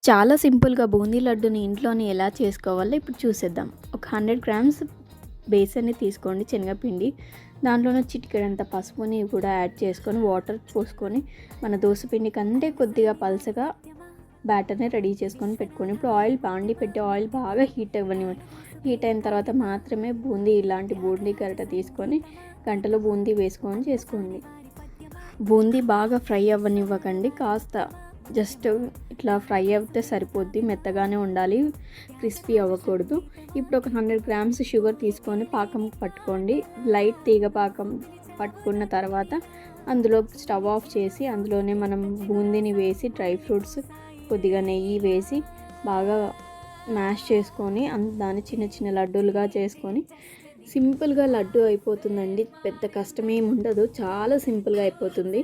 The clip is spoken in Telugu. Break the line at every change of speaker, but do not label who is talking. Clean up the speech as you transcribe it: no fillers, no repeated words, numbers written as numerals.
చాలా సింపుల్గా బూందీ లడ్డుని ఇంట్లోనే ఎలా చేసుకోవాలో ఇప్పుడు చూసేద్దాం. ఒక 100 గ్రామ్స్ బేసన్ని తీసుకోండి, శనగపిండి. దాంట్లోనే చిటికెడంత పసుపుని కూడా యాడ్ చేసుకొని వాటర్ పోసుకొని మన దోసపిండి కంటే కొద్దిగా పలసగా బ్యాటర్ని రెడీ చేసుకొని పెట్టుకోండి. ఇప్పుడు బాండి పెట్టి ఆయిల్ బాగా హీట్ అవ్వనివ్వండి. హీట్ అయిన తర్వాత మాత్రమే ఇలాంటి బూందీ గరిటె తీసుకొని గంటలో బూందీ వేసుకొని చేసుకోండి. బూందీ బాగా ఫ్రై అవ్వనివ్వకండి, కాస్త జస్ట్ ఇట్లా ఫ్రై అయితే సరిపోద్ది, మెత్తగానే ఉండాలి, క్రిస్పీ అవ్వకూడదు. ఇప్పుడు ఒక 100 గ్రామ్స్ షుగర్ తీసుకొని పాకం పట్టుకోండి. లైట్ తీగ పాకం పట్టుకున్న తర్వాత అందులో స్టవ్ ఆఫ్ చేసి అందులోనే మనం బూందీని వేసి డ్రై ఫ్రూట్స్ కొద్దిగా నెయ్యి వేసి బాగా మ్యాష్ చేసుకొని దాన్ని చిన్న చిన్న లడ్డూలుగా చేసుకొని సింపుల్గా లడ్డు అయిపోతుందండి. పెద్ద కష్టమేమి ఉండదు, చాలా సింపుల్గా అయిపోతుంది.